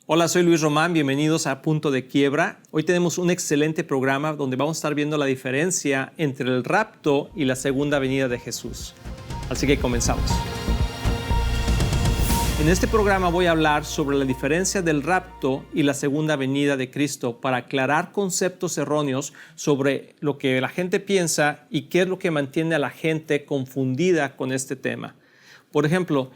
Hola, soy Luis Román, bienvenidos a Punto de Quiebra. Hoy tenemos un excelente programa donde vamos a estar viendo la diferencia entre el rapto y la segunda venida de Jesús. Así que comenzamos. En este programa voy a hablar sobre la diferencia del rapto y la segunda venida de Cristo para aclarar conceptos erróneos sobre lo que la gente piensa y qué es lo que mantiene a la gente confundida con este tema. Por ejemplo,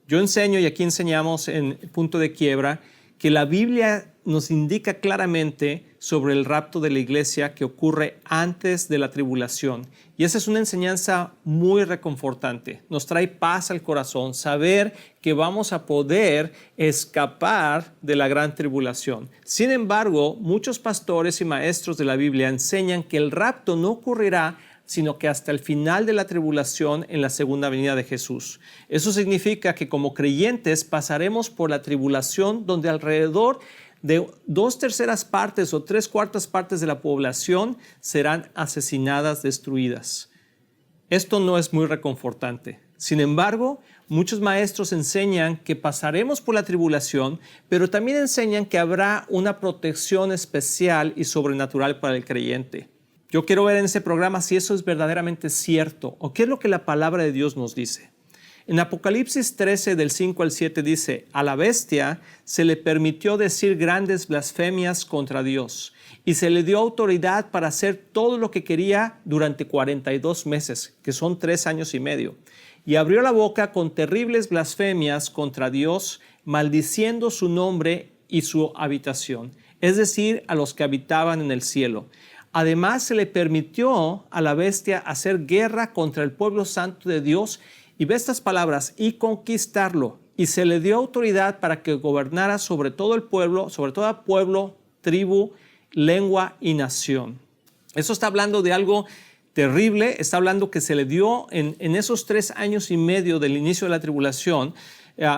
yo enseño y aquí enseñamos en Punto de Quiebra que la Biblia nos indica claramente sobre el rapto de la iglesia que ocurre antes de la tribulación. Y esa es una enseñanza muy reconfortante. Nos trae paz al corazón saber que vamos a poder escapar de la gran tribulación. Sin embargo, muchos pastores y maestros de la Biblia enseñan que el rapto no ocurrirá sino que hasta el final de la tribulación en la segunda venida de Jesús. Eso significa que como creyentes pasaremos por la tribulación donde alrededor de 2/3 partes o 3/4 partes de la población serán asesinadas, destruidas. Esto no es muy reconfortante. Sin embargo, muchos maestros enseñan que pasaremos por la tribulación, pero también enseñan que habrá una protección especial y sobrenatural para el creyente. Yo quiero ver en este programa si eso es verdaderamente cierto o qué es lo que la palabra de Dios nos dice. En Apocalipsis 13, del 5 al 7 dice, a la bestia se le permitió decir grandes blasfemias contra Dios y se le dio autoridad para hacer todo lo que quería durante 42 meses, que son 3 años y medio. Y abrió la boca con terribles blasfemias contra Dios, maldiciendo su nombre y su habitación, es decir, a los que habitaban en el cielo. Además, se le permitió a la bestia hacer guerra contra el pueblo santo de Dios, y ve estas palabras, y conquistarlo. Y se le dio autoridad para que gobernara sobre todo el pueblo, sobre todo pueblo, tribu, lengua y nación. Eso está hablando de algo terrible, está hablando que se le dio en esos 3 años y medio del inicio de la tribulación,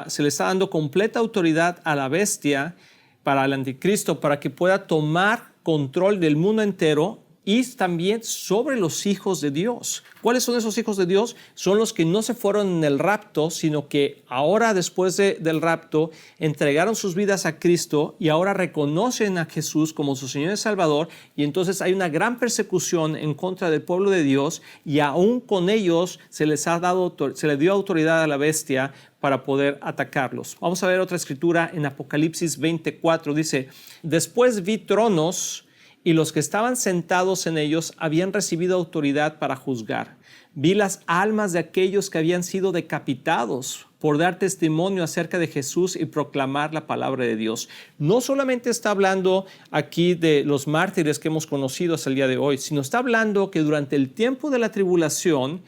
se le está dando completa autoridad a la bestia para el anticristo, para que pueda tomar control del mundo entero y también sobre los hijos de Dios. ¿Cuáles son esos hijos de Dios? Son los que no se fueron en el rapto, sino que ahora después del rapto entregaron sus vidas a Cristo y ahora reconocen a Jesús como su Señor y Salvador, y entonces hay una gran persecución en contra del pueblo de Dios y aún con ellos se le dio autoridad a la bestia para poder atacarlos. Vamos a ver otra escritura en Apocalipsis 24. Dice, después vi tronos y los que estaban sentados en ellos habían recibido autoridad para juzgar. Vi las almas de aquellos que habían sido decapitados por dar testimonio acerca de Jesús y proclamar la palabra de Dios. No solamente está hablando aquí de los mártires que hemos conocido hasta el día de hoy, sino está hablando que durante el tiempo de la tribulación,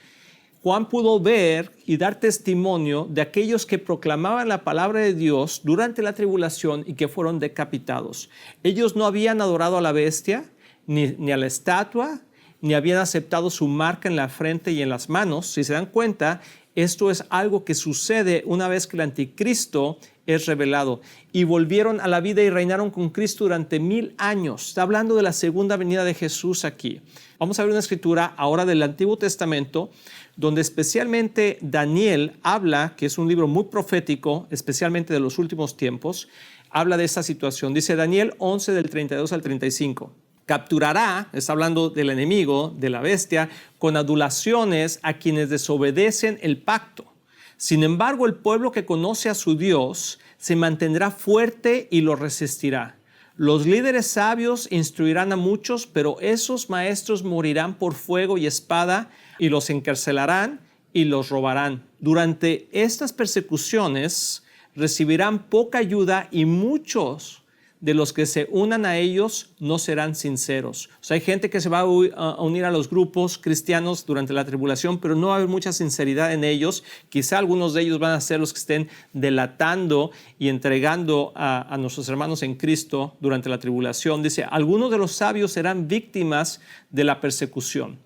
Juan pudo ver y dar testimonio de aquellos que proclamaban la palabra de Dios durante la tribulación y que fueron decapitados. Ellos no habían adorado a la bestia, ni a la estatua, ni habían aceptado su marca en la frente y en las manos. Si se dan cuenta, esto es algo que sucede una vez que el anticristo es revelado. Y volvieron a la vida y reinaron con Cristo durante 1000 años. Está hablando de la segunda venida de Jesús aquí. Vamos a ver una escritura ahora del Antiguo Testamento, donde especialmente Daniel habla, que es un libro muy profético, especialmente de los últimos tiempos, habla de esta situación. Dice Daniel 11, del 32 al 35. Capturará, está hablando del enemigo, de la bestia, con adulaciones a quienes desobedecen el pacto. Sin embargo, el pueblo que conoce a su Dios se mantendrá fuerte y lo resistirá. Los líderes sabios instruirán a muchos, pero esos maestros morirán por fuego y espada y los encarcelarán y los robarán. Durante estas persecuciones recibirán poca ayuda y muchos de los que se unan a ellos no serán sinceros. O sea, hay gente que se va a unir a los grupos cristianos durante la tribulación, pero no va a haber mucha sinceridad en ellos. Quizá algunos de ellos van a ser los que estén delatando y entregando a nuestros hermanos en Cristo durante la tribulación. Dice, algunos de los sabios serán víctimas de la persecución.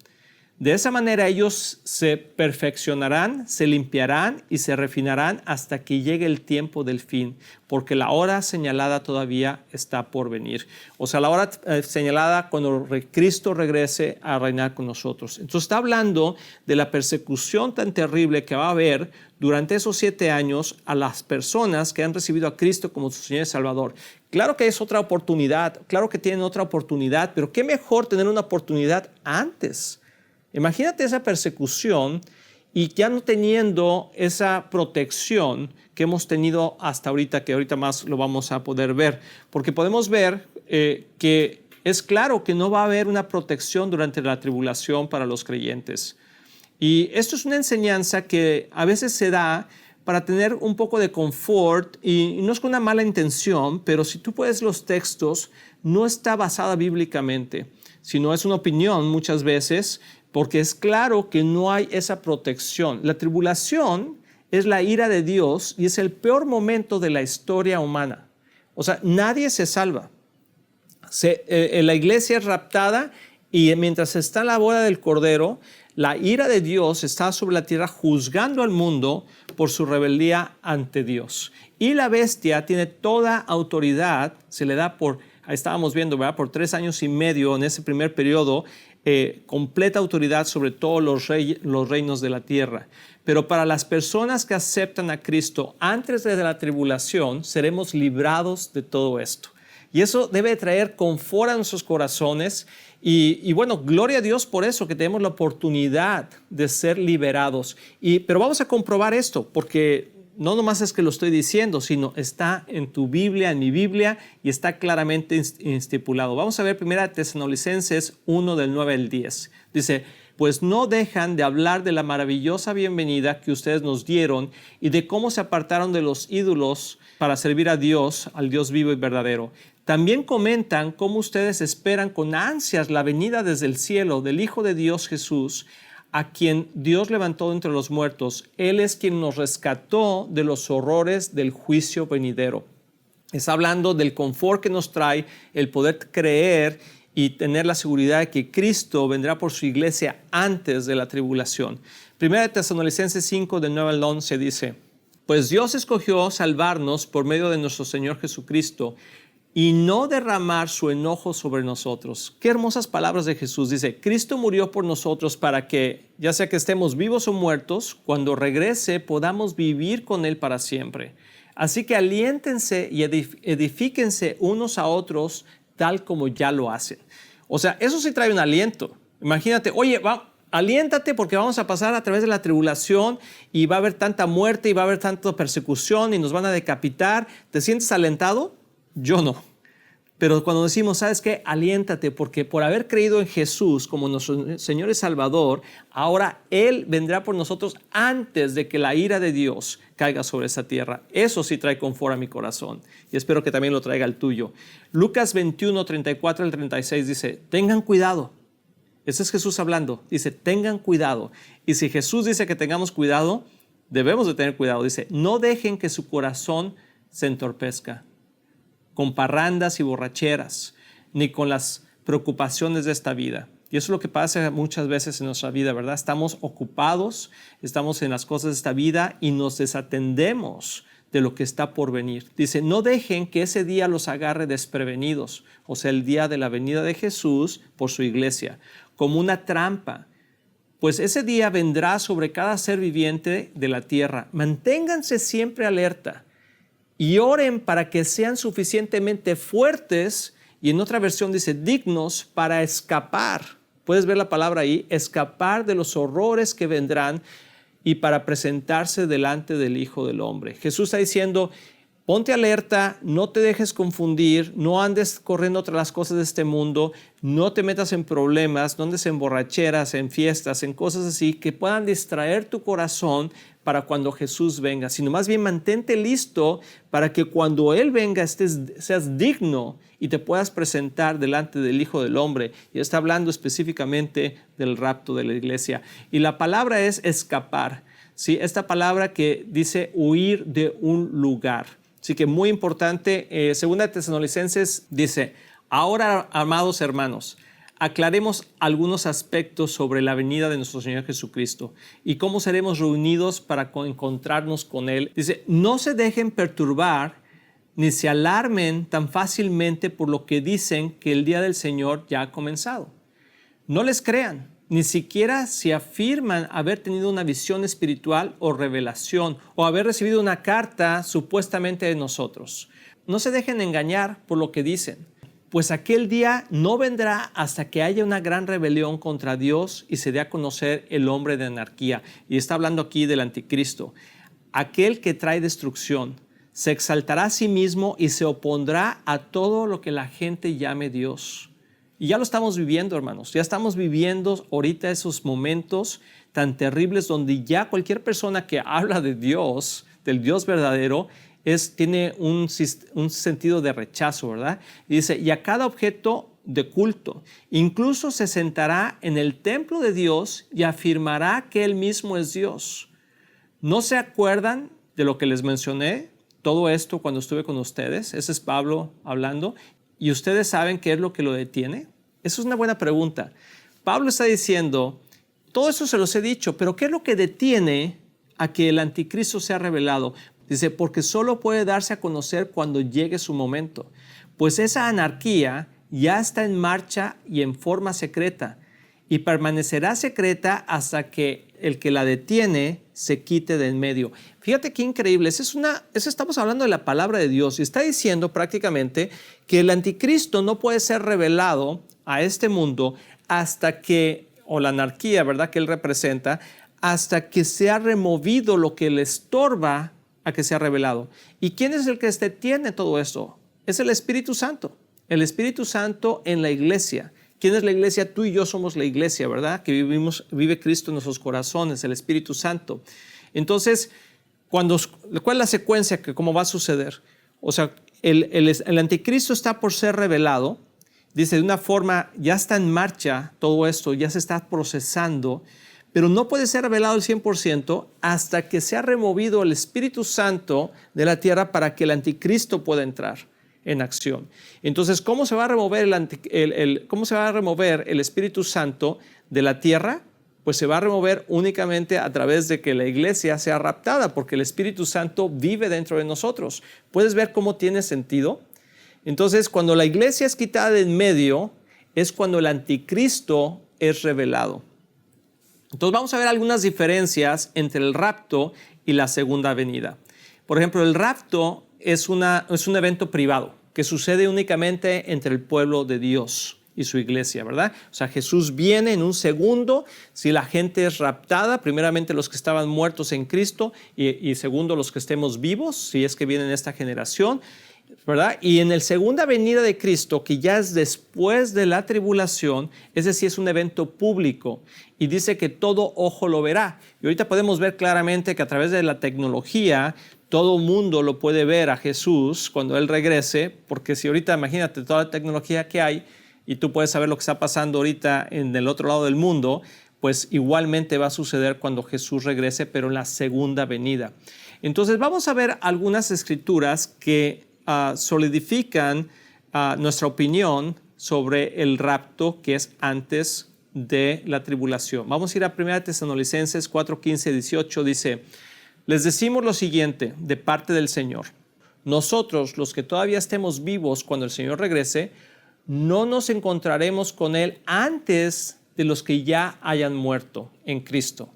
De esa manera ellos se perfeccionarán, se limpiarán y se refinarán hasta que llegue el tiempo del fin, porque la hora señalada todavía está por venir. O sea, la hora señalada cuando Cristo regrese a reinar con nosotros. Entonces está hablando de la persecución tan terrible que va a haber durante esos 7 años a las personas que han recibido a Cristo como su Señor y Salvador. Claro que es otra oportunidad, claro que tienen otra oportunidad, pero qué mejor tener una oportunidad antes. Imagínate esa persecución y ya no teniendo esa protección que hemos tenido hasta ahorita, que ahorita más lo vamos a poder ver. Porque podemos ver que es claro que no va a haber una protección durante la tribulación para los creyentes. Y esto es una enseñanza que a veces se da para tener un poco de confort y no es con una mala intención, pero si tú puedes los textos, no está basada bíblicamente, sino es una opinión muchas veces, porque es claro que no hay esa protección. La tribulación es la ira de Dios y es el peor momento de la historia humana. O sea, nadie se salva. La iglesia es raptada y mientras está en la boda del Cordero, la ira de Dios está sobre la tierra juzgando al mundo por su rebeldía ante Dios. Y la bestia tiene toda autoridad, se le da ahí estábamos viendo, ¿verdad? Por 3 años y medio en ese primer periodo, completa autoridad sobre todos los reinos de la tierra. Pero para las personas que aceptan a Cristo antes de la tribulación, seremos librados de todo esto. Y eso debe traer confort a nuestros corazones. Y bueno, gloria a Dios por eso, que tenemos la oportunidad de ser liberados. Pero vamos a comprobar esto, porque no nomás es que lo estoy diciendo, sino está en tu Biblia, en mi Biblia, y está claramente estipulado. Vamos a ver 1 Tesalonicenses 1, del 9 al 10. Dice, pues no dejan de hablar de la maravillosa bienvenida que ustedes nos dieron y de cómo se apartaron de los ídolos para servir a Dios, al Dios vivo y verdadero. También comentan cómo ustedes esperan con ansias la venida desde el cielo del Hijo de Dios Jesús, a quien Dios levantó entre los muertos. Él es quien nos rescató de los horrores del juicio venidero. Está hablando del confort que nos trae el poder creer y tener la seguridad de que Cristo vendrá por su iglesia antes de la tribulación. 1 Tesalonicenses 5, del 9 al 11 dice, pues Dios escogió salvarnos por medio de nuestro Señor Jesucristo y no derramar su enojo sobre nosotros. Qué hermosas palabras de Jesús. Dice, Cristo murió por nosotros para que, ya sea que estemos vivos o muertos, cuando regrese podamos vivir con Él para siempre. Así que aliéntense y edifíquense unos a otros tal como ya lo hacen. O sea, eso sí trae un aliento. Imagínate, oye, aliéntate porque vamos a pasar a través de la tribulación y va a haber tanta muerte y va a haber tanta persecución y nos van a decapitar. ¿Te sientes alentado? Yo no. Pero cuando decimos, ¿sabes qué? Aliéntate, porque por haber creído en Jesús como nuestro Señor y Salvador, ahora Él vendrá por nosotros antes de que la ira de Dios caiga sobre esa tierra. Eso sí trae confort a mi corazón y espero que también lo traiga al tuyo. Lucas 21, 34 al 36 dice, tengan cuidado. Ese es Jesús hablando. Dice, tengan cuidado. Y si Jesús dice que tengamos cuidado, debemos de tener cuidado. Dice, no dejen que su corazón se entorpezca con parrandas y borracheras, ni con las preocupaciones de esta vida. Y eso es lo que pasa muchas veces en nuestra vida, ¿verdad? Estamos ocupados, estamos en las cosas de esta vida y nos desatendemos de lo que está por venir. Dice, no dejen que ese día los agarre desprevenidos, o sea, el día de la venida de Jesús por su iglesia, como una trampa. Pues ese día vendrá sobre cada ser viviente de la tierra. Manténganse siempre alerta y oren para que sean suficientemente fuertes, y en otra versión dice dignos para escapar. Puedes ver la palabra ahí, escapar de los horrores que vendrán y para presentarse delante del Hijo del Hombre. Jesús está diciendo, ponte alerta, no te dejes confundir, no andes corriendo tras las cosas de este mundo, no te metas en problemas, no andes en borracheras, en fiestas, en cosas así que puedan distraer tu corazón para cuando Jesús venga, sino más bien mantente listo para que cuando Él venga seas digno y te puedas presentar delante del Hijo del Hombre. Y está hablando específicamente del rapto de la iglesia. Y la palabra es escapar, ¿sí? Esta palabra que dice huir de un lugar. Así que muy importante, 2 Tesalonicenses dice, ahora, amados hermanos, aclaremos algunos aspectos sobre la venida de nuestro Señor Jesucristo y cómo seremos reunidos para encontrarnos con Él. Dice, no se dejen perturbar ni se alarmen tan fácilmente por lo que dicen que el día del Señor ya ha comenzado. No les crean, ni siquiera si afirman haber tenido una visión espiritual o revelación o haber recibido una carta supuestamente de nosotros. No se dejen engañar por lo que dicen. Pues aquel día no vendrá hasta que haya una gran rebelión contra Dios y se dé a conocer el hombre de anarquía. Y está hablando aquí del anticristo. Aquel que trae destrucción se exaltará a sí mismo y se opondrá a todo lo que la gente llame Dios. Y ya lo estamos viviendo, hermanos. Ya estamos viviendo ahorita esos momentos tan terribles donde ya cualquier persona que habla de Dios, del Dios verdadero, tiene un sentido de rechazo, ¿verdad? Y dice, y a cada objeto de culto, incluso se sentará en el templo de Dios y afirmará que Él mismo es Dios. ¿No se acuerdan de lo que les mencioné? Todo esto cuando estuve con ustedes. Ese es Pablo hablando. ¿Y ustedes saben qué es lo que lo detiene? Esa es una buena pregunta. Pablo está diciendo, todo eso se los he dicho, pero ¿qué es lo que detiene a que el anticristo sea revelado? Dice, porque solo puede darse a conocer cuando llegue su momento. Pues esa anarquía ya está en marcha y en forma secreta, y permanecerá secreta hasta que el que la detiene se quite de en medio. Fíjate qué increíble. Estamos hablando de la palabra de Dios y está diciendo prácticamente que el anticristo no puede ser revelado a este mundo hasta que, o la anarquía, ¿verdad?, que él representa, hasta que sea removido lo que le estorba a que sea revelado. ¿Y quién es el que detiene todo esto? Es el Espíritu Santo. El Espíritu Santo en la iglesia. ¿Quién es la iglesia? Tú y yo somos la iglesia, ¿verdad? Que vive Cristo en nuestros corazones, el Espíritu Santo. Entonces, ¿cuál es la secuencia? ¿Cómo va a suceder? O sea, el anticristo está por ser revelado. Dice, de una forma, ya está en marcha todo esto, ya se está procesando, pero no puede ser revelado al 100% hasta que sea removido el Espíritu Santo de la tierra para que el anticristo pueda entrar en acción. Entonces, ¿cómo se va a remover el Espíritu Santo de la tierra? Pues se va a remover únicamente a través de que la iglesia sea raptada, porque el Espíritu Santo vive dentro de nosotros. ¿Puedes ver cómo tiene sentido? Entonces, cuando la iglesia es quitada de en medio, es cuando el anticristo es revelado. Entonces vamos a ver algunas diferencias entre el rapto y la segunda venida. Por ejemplo, el rapto es un evento privado que sucede únicamente entre el pueblo de Dios y su iglesia, ¿verdad? O sea, Jesús viene en un segundo. Si la gente es raptada, primeramente los que estaban muertos en Cristo y segundo los que estemos vivos, si es que viene en esta generación, ¿verdad? Y en la segunda venida de Cristo, que ya es después de la tribulación, es decir, es un evento público y dice que todo ojo lo verá. Y ahorita podemos ver claramente que a través de la tecnología todo mundo lo puede ver a Jesús cuando Él regrese, porque si ahorita imagínate toda la tecnología que hay y tú puedes saber lo que está pasando ahorita en el otro lado del mundo, pues igualmente va a suceder cuando Jesús regrese, pero en la segunda venida. Entonces vamos a ver algunas escrituras que solidifican nuestra opinión sobre el rapto que es antes de la tribulación. Vamos a ir a 1 Tesalonicenses 4, 15, 18. Dice, les decimos lo siguiente de parte del Señor. Nosotros, los que todavía estemos vivos cuando el Señor regrese, no nos encontraremos con Él antes de los que ya hayan muerto en Cristo.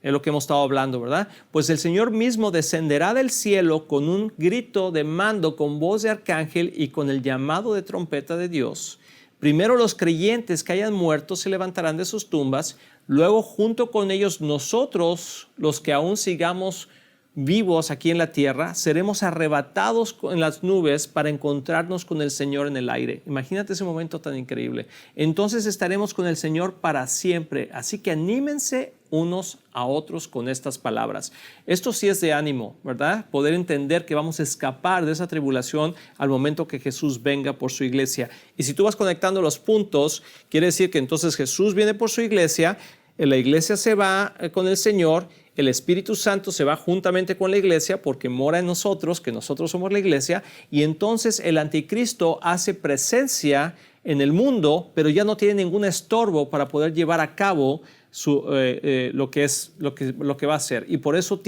Es lo que hemos estado hablando, ¿verdad? Pues el Señor mismo descenderá del cielo con un grito de mando, con voz de arcángel y con el llamado de trompeta de Dios. Primero los creyentes que hayan muerto se levantarán de sus tumbas, luego junto con ellos nosotros, los que aún sigamos vivos aquí en la tierra, seremos arrebatados en las nubes para encontrarnos con el Señor en el aire. Imagínate ese momento tan increíble. Entonces estaremos con el Señor para siempre. Así que anímense unos a otros con estas palabras. Esto sí es de ánimo, ¿verdad? Poder entender que vamos a escapar de esa tribulación al momento que Jesús venga por su iglesia. Y si tú vas conectando los puntos, quiere decir que entonces Jesús viene por su iglesia, la iglesia se va con el Señor, el Espíritu Santo se va juntamente con la iglesia porque mora en nosotros, que nosotros somos la iglesia, y entonces el anticristo hace presencia en el mundo, pero ya no tiene ningún estorbo para poder llevar a cabo lo que va a hacer. Y por eso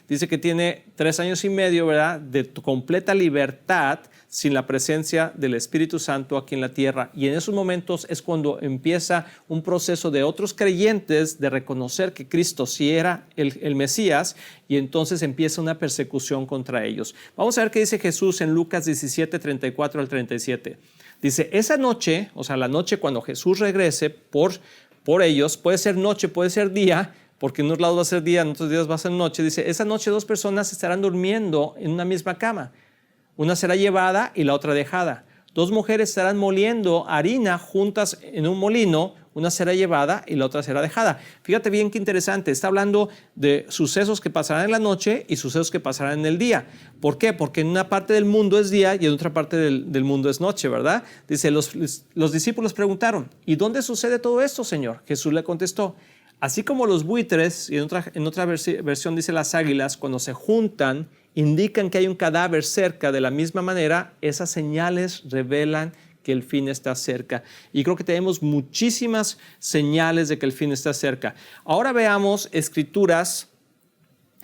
dice que tiene 3 años y medio, ¿verdad?, de completa libertad sin la presencia del Espíritu Santo aquí en la tierra. Y en esos momentos es cuando empieza un proceso de otros creyentes de reconocer que Cristo sí era el Mesías, y entonces empieza una persecución contra ellos. Vamos a ver qué dice Jesús en Lucas 17, 34 al 37. Dice, esa noche, o sea, la noche cuando Jesús regrese por ellos, puede ser noche, puede ser día, porque en unos lados va a ser día, en otros días va a ser noche. Dice, esa noche 2 personas estarán durmiendo en una misma cama. Una será llevada y la otra dejada. 2 mujeres estarán moliendo harina juntas en un molino. Una será llevada y la otra será dejada. Fíjate bien qué interesante. Está hablando de sucesos que pasarán en la noche y sucesos que pasarán en el día. ¿Por qué? Porque en una parte del mundo es día y en otra parte del mundo es noche, ¿verdad? Dice, los discípulos preguntaron, ¿y dónde sucede todo esto, Señor? Jesús le contestó, así como los buitres, y en otra versión dice las águilas, cuando se juntan, indican que hay un cadáver cerca, de la misma manera, esas señales revelan que el fin está cerca. Y creo que tenemos muchísimas señales de que el fin está cerca. Ahora veamos escrituras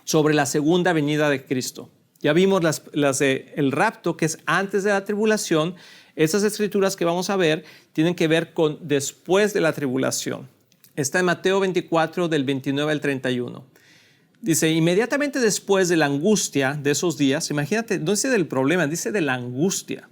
sobre la segunda venida de Cristo. Ya vimos las del rapto, que es antes de la tribulación. Esas escrituras que vamos a ver tienen que ver con después de la tribulación. Está en Mateo 24, del 29 al 31. Dice, inmediatamente después de la angustia de esos días, imagínate, no dice del problema, dice de la angustia.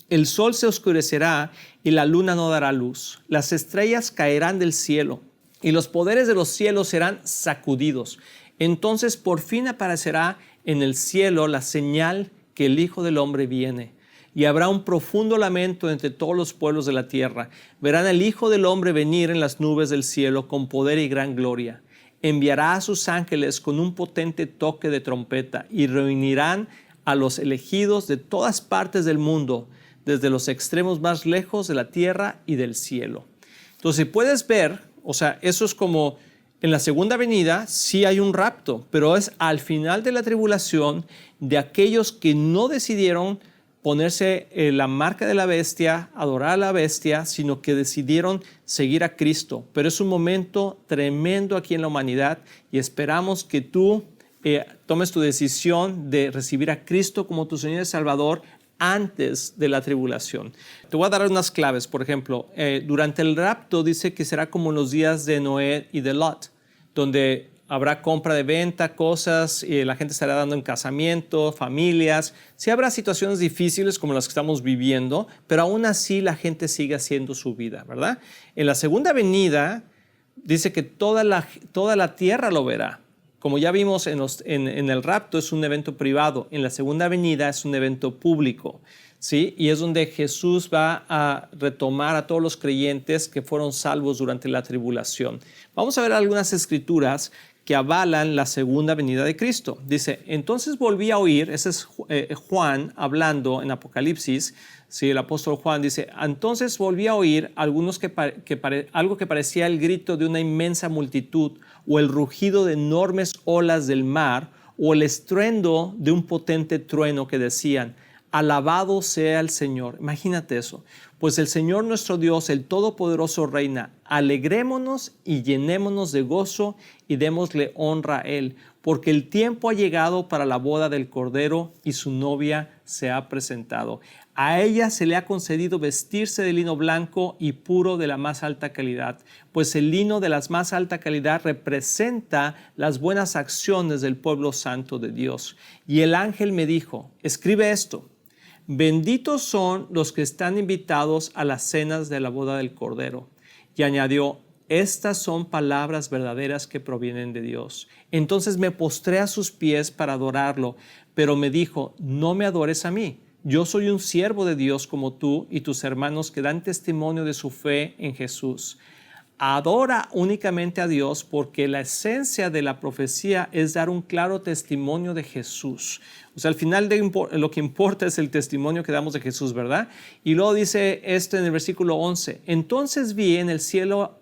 El sol se oscurecerá y la luna no dará luz. Las estrellas caerán del cielo y los poderes de los cielos serán sacudidos. Entonces por fin aparecerá en el cielo la señal que el Hijo del Hombre viene. Y habrá un profundo lamento entre todos los pueblos de la tierra. Verán al Hijo del Hombre venir en las nubes del cielo con poder y gran gloria. Enviará a sus ángeles con un potente toque de trompeta y reunirán a los elegidos de todas partes del mundo, desde los extremos más lejos de la tierra y del cielo. Entonces puedes ver, o sea, eso es como en la segunda venida, sí hay un rapto, pero es al final de la tribulación de aquellos que no decidieron ponerse la marca de la bestia, adorar a la bestia, sino que decidieron seguir a Cristo. Pero es un momento tremendo aquí en la humanidad y esperamos que tú tomes tu decisión de recibir a Cristo como tu Señor y Salvador antes de la tribulación. Te voy a dar unas claves. Por ejemplo, durante el rapto dice que será como en los días de Noé y de Lot, donde habrá compra de venta, cosas, y la gente estará dando en casamiento, familias. Sí habrá situaciones difíciles como las que estamos viviendo, pero aún así la gente sigue haciendo su vida, ¿verdad? En la segunda venida dice que toda la tierra lo verá. Como ya vimos en el rapto es un evento privado, en la segunda venida es un evento público, ¿sí? Y es donde Jesús va a retomar a todos los creyentes que fueron salvos durante la tribulación. Vamos a ver algunas escrituras que avalan la segunda venida de Cristo. Dice, entonces volví a oír, ese es Juan hablando en Apocalipsis, sí, el apóstol Juan dice, entonces volví a oír algo que parecía el grito de una inmensa multitud, o el rugido de enormes olas del mar, o el estruendo de un potente trueno que decían, alabado sea el Señor. Imagínate eso. Pues el Señor nuestro Dios, el Todopoderoso reina. Alegrémonos y llenémonos de gozo y démosle honra a Él, porque el tiempo ha llegado para la boda del Cordero y su novia se ha presentado. A ella se le ha concedido vestirse de lino blanco y puro de la más alta calidad, pues el lino de la más alta calidad representa las buenas acciones del pueblo santo de Dios. Y el ángel me dijo, escribe esto. Benditos son los que están invitados a las cenas de la boda del Cordero. Y añadió, estas son palabras verdaderas que provienen de Dios. Entonces me postré a sus pies para adorarlo, pero me dijo, no me adores a mí. Yo soy un siervo de Dios como tú y tus hermanos que dan testimonio de su fe en Jesús. Adora únicamente a Dios, porque la esencia de la profecía es dar un claro testimonio de Jesús. O sea, al final lo que importa es el testimonio que damos de Jesús, ¿verdad? Y luego dice esto en el versículo 11. Entonces vi en el cielo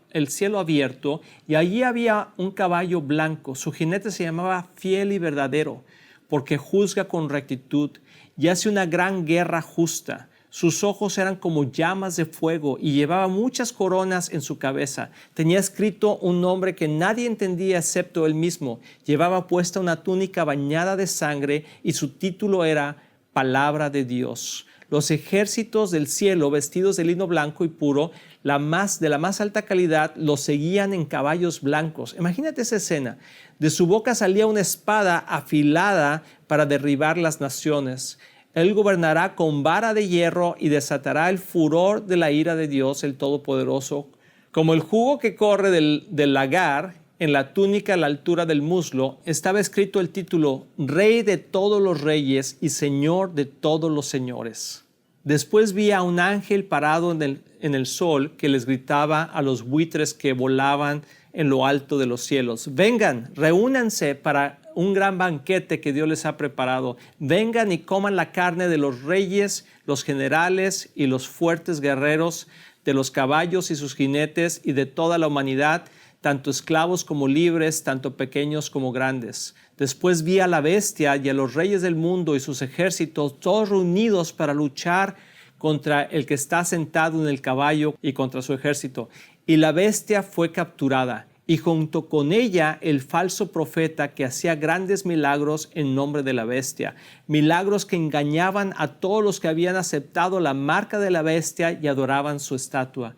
abierto y allí había un caballo blanco. Su jinete se llamaba Fiel y Verdadero, porque juzga con rectitud y hace una gran guerra justa. Sus ojos eran como llamas de fuego y llevaba muchas coronas en su cabeza. Tenía escrito un nombre que nadie entendía excepto él mismo. Llevaba puesta una túnica bañada de sangre y su título era Palabra de Dios. Los ejércitos del cielo, vestidos de lino blanco y puro, de la más alta calidad, los seguían en caballos blancos. Imagínate esa escena. De su boca salía una espada afilada para derribar las naciones. Él gobernará con vara de hierro y desatará el furor de la ira de Dios, el Todopoderoso. Como el jugo que corre del lagar, en la túnica a la altura del muslo, estaba escrito el título Rey de todos los reyes y Señor de todos los señores. Después vi a un ángel parado en el sol que les gritaba a los buitres que volaban en lo alto de los cielos: vengan, reúnanse para un gran banquete que Dios les ha preparado. Vengan y coman la carne de los reyes, los generales y los fuertes guerreros, de los caballos y sus jinetes y de toda la humanidad, tanto esclavos como libres, tanto pequeños como grandes. Después vi a la bestia y a los reyes del mundo y sus ejércitos, todos reunidos para luchar contra el que está sentado en el caballo y contra su ejército. Y la bestia fue capturada, y junto con ella el falso profeta que hacía grandes milagros en nombre de la bestia, milagros que engañaban a todos los que habían aceptado la marca de la bestia y adoraban su estatua.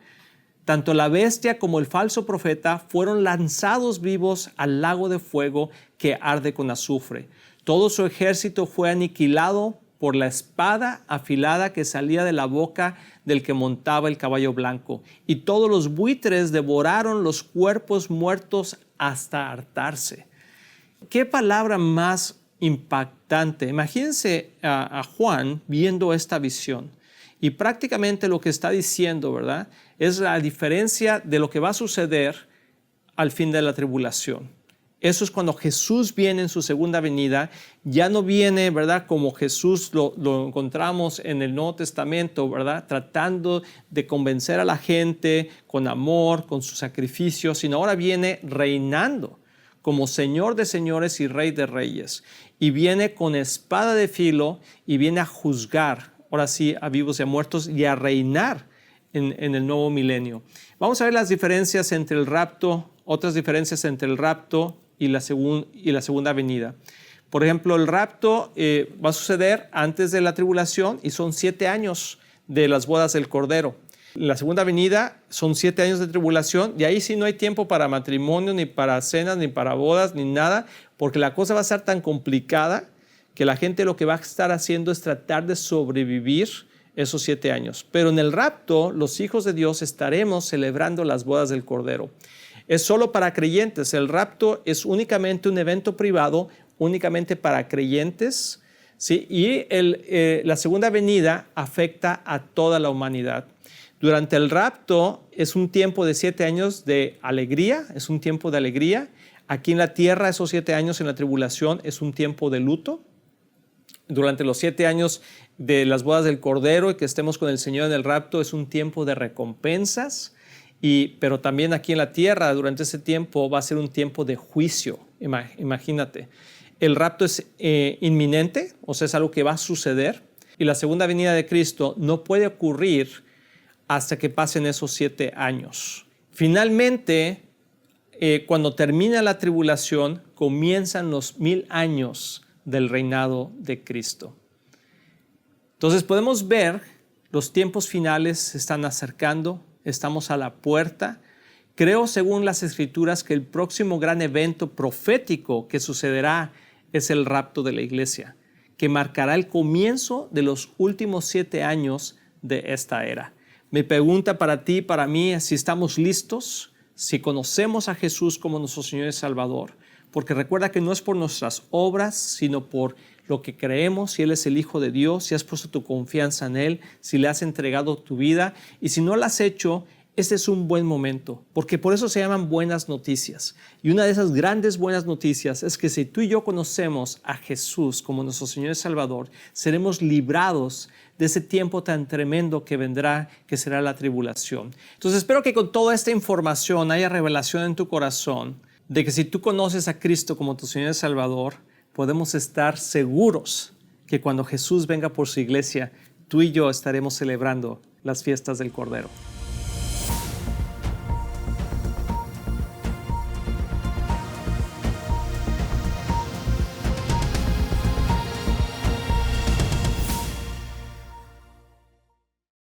Tanto la bestia como el falso profeta fueron lanzados vivos al lago de fuego que arde con azufre. Todo su ejército fue aniquilado por la espada afilada que salía de la boca del que montaba el caballo blanco. Y todos los buitres devoraron los cuerpos muertos hasta hartarse. ¿Qué palabra más impactante? Imagínense a Juan viendo esta visión. Y prácticamente lo que está diciendo, ¿verdad?, es la diferencia de lo que va a suceder al fin de la tribulación. Eso es cuando Jesús viene en su segunda venida. Ya no viene, ¿verdad?, como Jesús lo encontramos en el Nuevo Testamento, ¿verdad?, tratando de convencer a la gente con amor, con su sacrificio, sino ahora viene reinando como Señor de señores y Rey de reyes. Y viene con espada de filo y viene a juzgar, ahora sí, a vivos y a muertos, y a reinar en el nuevo milenio. Vamos a ver las diferencias entre el rapto, otras diferencias entre el rapto y la segunda venida. Por ejemplo, el rapto va a suceder antes de la tribulación y son 7 años de las bodas del Cordero. La segunda venida son 7 años de tribulación, y ahí sí no hay tiempo para matrimonio, ni para cenas, ni para bodas, ni nada, porque la cosa va a estar tan complicada que la gente lo que va a estar haciendo es tratar de sobrevivir esos 7 años. Pero en el rapto, los hijos de Dios estaremos celebrando las bodas del Cordero. Es solo para creyentes. El rapto es únicamente un evento privado, únicamente para creyentes, ¿sí? Y la segunda venida afecta a toda la humanidad. Durante el rapto es un tiempo de 7 años de alegría, es un tiempo de alegría. Aquí en la tierra, esos 7 años en la tribulación es un tiempo de luto. Durante los 7 años de las bodas del Cordero y que estemos con el Señor en el rapto es un tiempo de recompensas, pero también aquí en la tierra durante ese tiempo va a ser un tiempo de juicio. Imagínate, el rapto es inminente, o sea, es algo que va a suceder, y la segunda venida de Cristo no puede ocurrir hasta que pasen esos 7 años. Finalmente, cuando termina la tribulación, comienzan los 1000 años del reinado de Cristo. Entonces podemos ver los tiempos finales se están acercando, estamos a la puerta. Creo, según las Escrituras, que el próximo gran evento profético que sucederá es el rapto de la iglesia, que marcará el comienzo de los últimos 7 años de esta era. Mi pregunta para ti y para mí es si estamos listos, si conocemos a Jesús como nuestro Señor y Salvador. Porque recuerda que no es por nuestras obras, sino por lo que creemos, si Él es el Hijo de Dios, si has puesto tu confianza en Él, si le has entregado tu vida. Y si no lo has hecho, este es un buen momento, porque por eso se llaman buenas noticias. Y una de esas grandes buenas noticias es que si tú y yo conocemos a Jesús como nuestro Señor y Salvador, seremos librados de ese tiempo tan tremendo que vendrá, que será la tribulación. Entonces espero que con toda esta información haya revelación en tu corazón de que si tú conoces a Cristo como tu Señor y Salvador, podemos estar seguros que cuando Jesús venga por su iglesia, tú y yo estaremos celebrando las fiestas del Cordero.